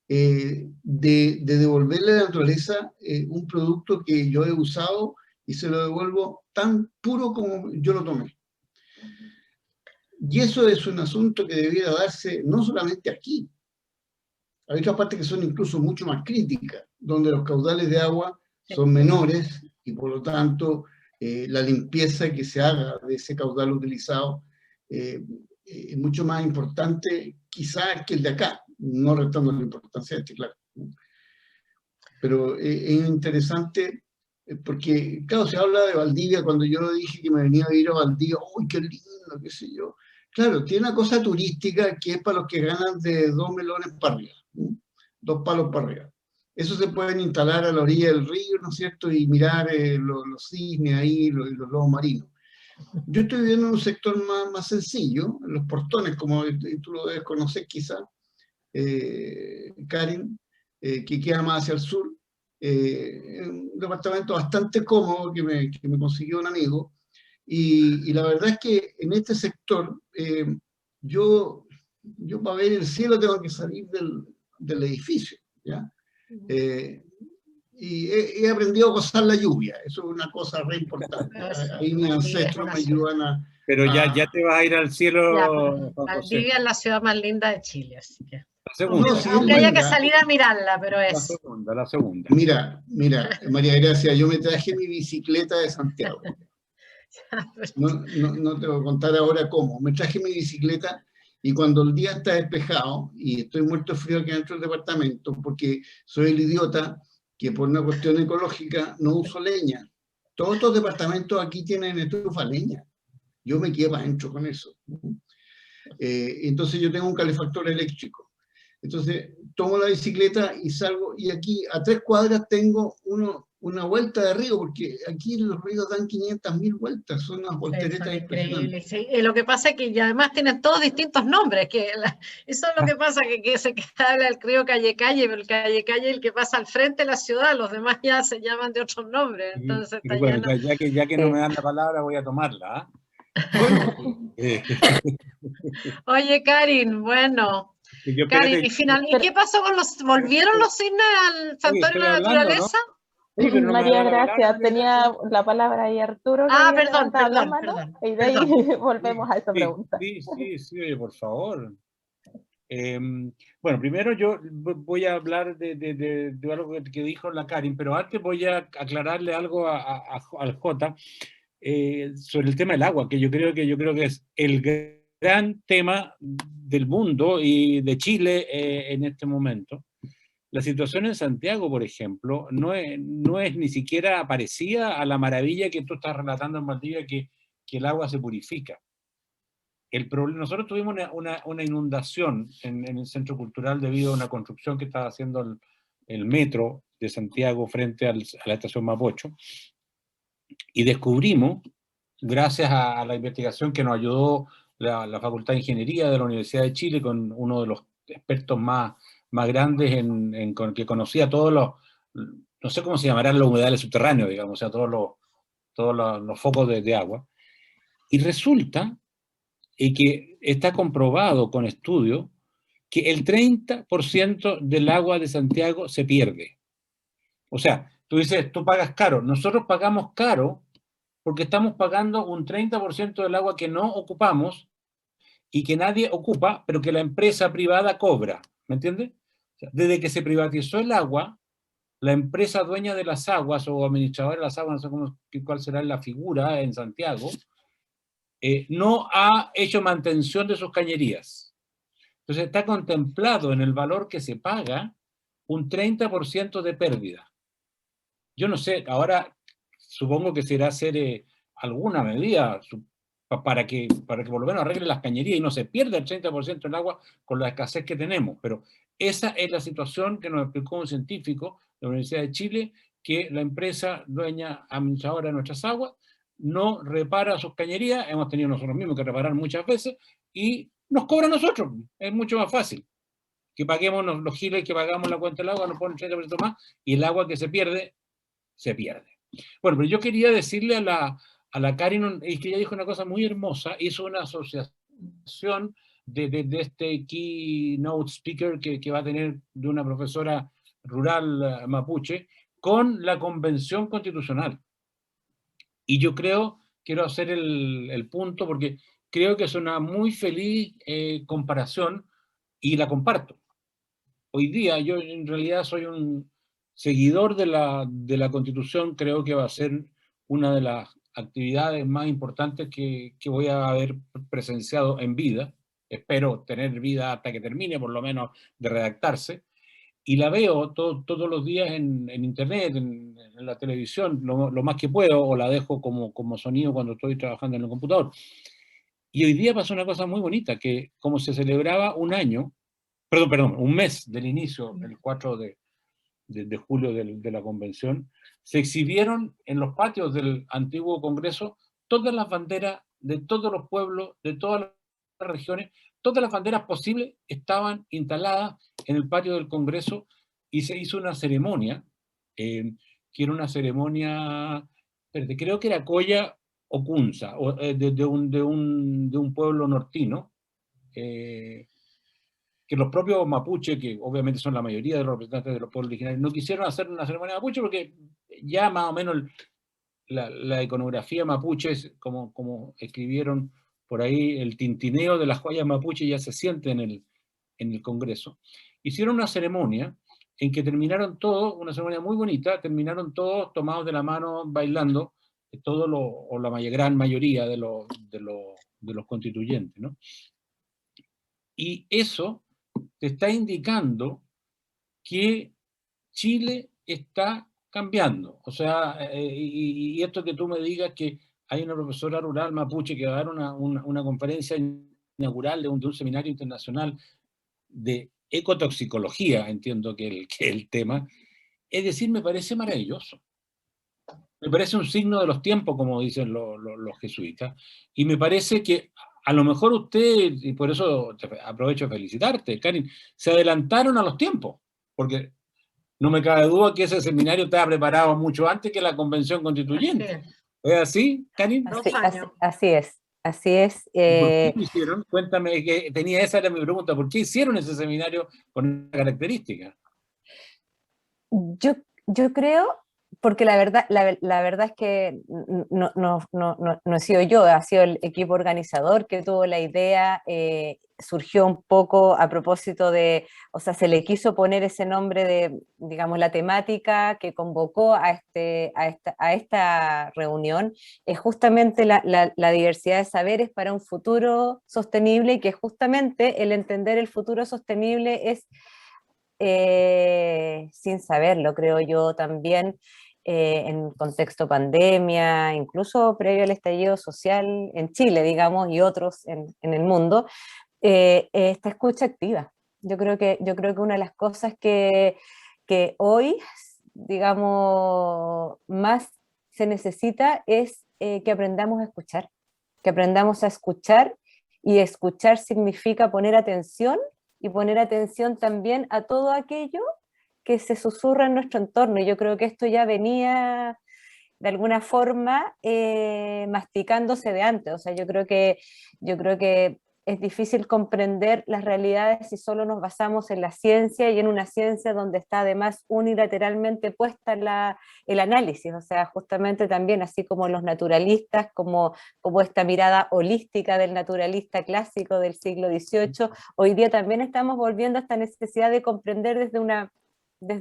de devolverle a la naturaleza un producto que yo he usado y se lo devuelvo tan puro como yo lo tomé. Y eso es un asunto que debiera darse no solamente aquí. Hay otras partes que son incluso mucho más críticas, donde los caudales de agua son menores y por lo tanto la limpieza que se haga de ese caudal utilizado es mucho más importante quizás que el de acá, no restando la importancia de este, claro. Pero es interesante porque, claro, se habla de Valdivia. Cuando yo dije que me venía a vivir a Valdivia, ¡uy, qué lindo, qué sé yo! Claro, tiene una cosa turística que es para los que ganan de 2 melones para arriba, 2 palos para arriba. Eso se pueden instalar a la orilla del río, ¿no es cierto? Y mirar los cisnes ahí, los lobos marinos. Yo estoy viviendo en un sector más sencillo, en los Portones, como tú lo debes conocer quizá, Karen, que queda más hacia el sur. Un departamento bastante cómodo que me consiguió un amigo. Y la verdad es que en este sector, yo para ver el cielo tengo que salir del edificio, ¿ya? Y he aprendido a gozar la lluvia, eso es una cosa re importante. Ahí mis ancestros me ayudan a... Pero ya te vas a ir al cielo, Juan José. Valdivia es la ciudad más linda de Chile, así que... La segunda. No, sí, aunque haya que salir a mirarla, pero La es... segunda. Mira, María Gracia, yo me traje mi bicicleta de Santiago. No te voy a contar ahora cómo. Me traje mi bicicleta y cuando el día está despejado y estoy muerto de frío aquí dentro del departamento, porque soy el idiota que por una cuestión ecológica no uso leña. Todos estos departamentos aquí tienen estufa leña. Yo me quedé para adentro con eso. Entonces yo tengo un calefactor eléctrico. Entonces tomo la bicicleta y salgo, y aquí a 3 cuadras tengo una vuelta de río, porque aquí los ríos dan 500.000 vueltas, son unas volteretas impresionantes. Sí. Lo que pasa es que además tienen todos distintos nombres, eso es lo que pasa, que se habla del río Calle, pero el Calle es el que pasa al frente de la ciudad, los demás ya se llaman de otros nombres, entonces está bueno, lleno. ya que no me dan la palabra, voy a tomarla. Bueno, Oye, Karin, bueno. yo Karin, espérate, ¿y qué pasó con ¿volvieron los cisnes al oye, santuario de estoy la hablando, ¿no? naturaleza? Sí, pero no me María da la palabra, Gracia, María tenía Gracia. la palabra ahí Arturo que Ah, había levantado la mano perdón. y de ahí volvemos a esa Sí, pregunta. sí, oye, por favor. Bueno, primero yo voy a hablar de algo que dijo la Karin, pero antes voy a aclararle algo al Jota sobre el tema del agua, que yo creo que es el gran tema del mundo y de Chile en este momento. La situación en Santiago, por ejemplo, no es ni siquiera parecida a la maravilla que tú estás relatando en Valdivia, que el agua se purifica. Nosotros tuvimos una inundación en el Centro Cultural debido a una construcción que estaba haciendo el metro de Santiago frente a la estación Mapocho, y descubrimos, gracias a la investigación que nos ayudó la Facultad de Ingeniería de la Universidad de Chile, con uno de los expertos más grandes que conocía todos no sé cómo se llamarán los humedales subterráneos, digamos, o sea, todos los focos de agua, y resulta que está comprobado con estudios que el 30% del agua de Santiago se pierde. O sea, tú dices, tú pagas caro. Nosotros pagamos caro porque estamos pagando un 30% del agua que no ocupamos y que nadie ocupa, pero que la empresa privada cobra. ¿Me entiendes? O sea, desde que se privatizó el agua, la empresa dueña de las aguas o administradora de las aguas, no sé cuál será la figura en Santiago, no ha hecho mantención de sus cañerías. Entonces está contemplado en el valor que se paga un 30% de pérdida. Yo no sé, ahora supongo que será hacer alguna medida para que por lo menos arregle las cañerías y no se pierda el 30% del agua con la escasez que tenemos. Pero esa es la situación que nos explicó un científico de la Universidad de Chile, que la empresa dueña administradora de nuestras aguas no repara sus cañerías, hemos tenido nosotros mismos que reparar muchas veces, y nos cobra a nosotros. Es mucho más fácil que paguemos los giles que pagamos la cuenta del agua, nos ponen 30% más, y el agua que se pierde. Bueno, pero yo quería decirle a la Karin, es que ella dijo una cosa muy hermosa, hizo una asociación de este keynote speaker que va a tener de una profesora rural mapuche con la Convención Constitucional. Y yo quiero hacer el punto porque creo que es una muy feliz comparación y la comparto. Hoy día yo en realidad soy un seguidor de la Constitución, creo que va a ser una de las actividades más importantes que voy a haber presenciado en vida. Espero tener vida hasta que termine, por lo menos, de redactarse. Y la veo todos los días en internet, en la televisión, lo más que puedo, o la dejo como sonido cuando estoy trabajando en el computador. Y hoy día pasó una cosa muy bonita, que como se celebraba un mes del inicio, el 4 de julio de la convención, se exhibieron en los patios del antiguo Congreso todas las banderas de todos los pueblos, de todas las regiones, todas las banderas posibles estaban instaladas en el patio del Congreso y se hizo una ceremonia, que era una ceremonia, creo que era Coya o Cunza, de un pueblo nortino, que los propios mapuche, que obviamente son la mayoría de los representantes de los pueblos originarios, no quisieron hacer una ceremonia mapuche porque ya más o menos la iconografía mapuche, como escribieron por ahí, el tintineo de las joyas mapuche ya se siente en el Congreso. Hicieron una ceremonia en que terminaron todos, una ceremonia muy bonita, terminaron todos tomados de la mano bailando, o la gran mayoría de los constituyentes, ¿no? Y eso te está indicando que Chile está cambiando. O sea, y esto que tú me digas que hay una profesora rural mapuche que va a dar una conferencia inaugural de un seminario internacional de ecotoxicología, entiendo que el tema, es decir, me parece maravilloso. Me parece un signo de los tiempos, como dicen los jesuitas, y me parece que a lo mejor usted, y por eso aprovecho de felicitarte, Karin, se adelantaron a los tiempos, porque no me cabe duda que ese seminario estaba preparado mucho antes que la Convención Constituyente. ¿Es así, Karin? Así es. Así es. ¿Por qué lo hicieron? Cuéntame, que esa era mi pregunta, ¿por qué hicieron ese seminario con esa característica? Yo creo, porque la verdad es que no he sido yo, ha sido el equipo organizador que tuvo la idea, surgió un poco a propósito de, o sea, se le quiso poner ese nombre de, digamos, la temática que convocó a esta reunión, es justamente la diversidad de saberes para un futuro sostenible, y que justamente el entender el futuro sostenible es sin saberlo, creo yo también, en contexto pandemia, incluso previo al estallido social en Chile, digamos, y otros en el mundo, esta escucha activa. Yo creo que una de las cosas que hoy, digamos, más se necesita es que aprendamos a escuchar, que aprendamos a escuchar, y escuchar significa poner atención, y poner atención también a todo aquello que se susurra en nuestro entorno. Y yo creo que esto ya venía de alguna forma masticándose de antes. O sea, yo creo que es difícil comprender las realidades si solo nos basamos en la ciencia, y en una ciencia donde está además unilateralmente puesta el análisis. O sea, justamente también, así como los naturalistas, como esta mirada holística del naturalista clásico del siglo XVIII, hoy día también estamos volviendo a esta necesidad de comprender desde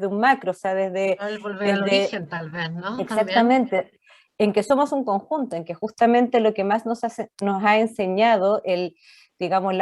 un macro, o sea, Al volver al origen, tal vez, ¿no? exactamente, también, en que somos un conjunto, en que justamente lo que más nos ha enseñado digamos,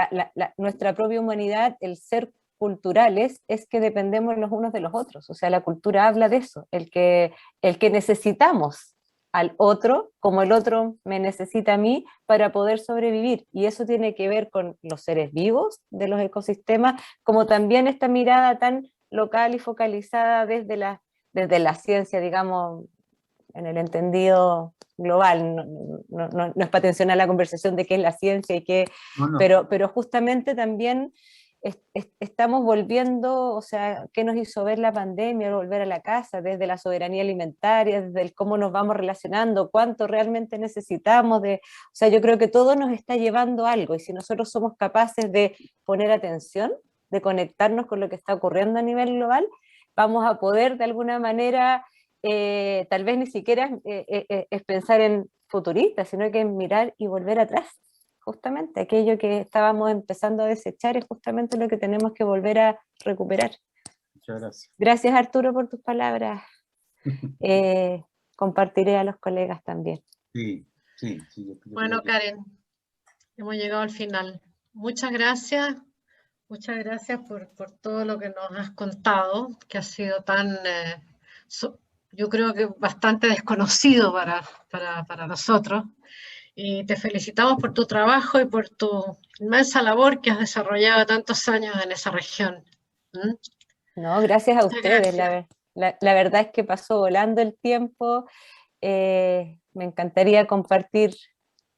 nuestra propia humanidad, el ser culturales, es que dependemos los unos de los otros. O sea, la cultura habla de eso, el que necesitamos al otro, como el otro me necesita a mí para poder sobrevivir. Y eso tiene que ver con los seres vivos de los ecosistemas, como también esta mirada tan local y focalizada desde la ciencia, digamos, en el entendido global. No es para tensionar la conversación de qué es la ciencia y qué, No. Pero justamente también estamos volviendo, o sea, ¿qué nos hizo ver la pandemia? Volver a la casa, desde la soberanía alimentaria, desde el cómo nos vamos relacionando, cuánto realmente necesitamos o sea, yo creo que todo nos está llevando a algo, y si nosotros somos capaces de poner atención, de conectarnos con lo que está ocurriendo a nivel global, vamos a poder de alguna manera, tal vez ni siquiera es pensar en futuristas, sino que es mirar y volver atrás. Justamente aquello que estábamos empezando a desechar es justamente lo que tenemos que volver a recuperar. Muchas gracias. Gracias, Arturo, por tus palabras. Compartiré a los colegas también. Sí. Bueno, Karen, hemos llegado al final. Muchas gracias por todo lo que nos has contado, que ha sido tan, yo creo que bastante desconocido para nosotros. Y te felicitamos por tu trabajo y por tu inmensa labor que has desarrollado tantos años en esa región. ¿Mm? No, gracias a Muchas ustedes. gracias. La verdad es que pasó volando el tiempo. Me encantaría compartir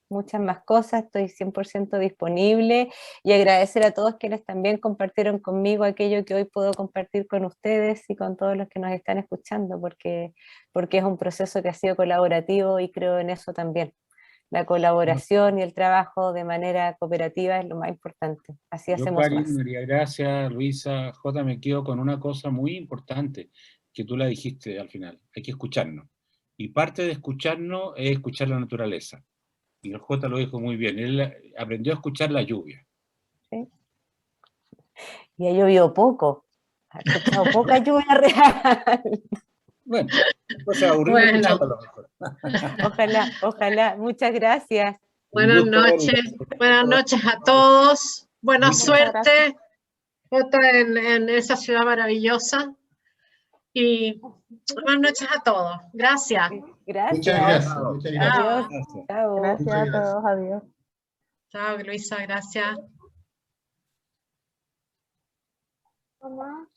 muchas más cosas, estoy 100% disponible, y agradecer a todos quienes también compartieron conmigo aquello que hoy puedo compartir con ustedes y con todos los que nos están escuchando, porque es un proceso que ha sido colaborativo, y creo en eso también. La colaboración y el trabajo de manera cooperativa es lo más importante. Así hacemos Karin, más. María Gracia, Luisa, Jota, me quedo con una cosa muy importante que tú la dijiste al final: hay que escucharnos. Y parte de escucharnos es escuchar la naturaleza. Y el Jota lo dijo muy bien, él aprendió a escuchar la lluvia. ¿Sí? Y ha llovido poco, ha escuchado poca lluvia real. Bueno, después se aburrió Bueno, escuchando a lo mejor. Ojalá. Muchas gracias. Un gusto verlo. buenas noches a todos. Buena Muchas gracias. suerte, Jota, en esa ciudad maravillosa. Y buenas noches a todos. Gracias. Gracias. Muchas gracias. Muchas gracias. Adiós. Gracias. Chao. Gracias Muchas a gracias. todos, adiós. Chao, Luisa, gracias. Mamá.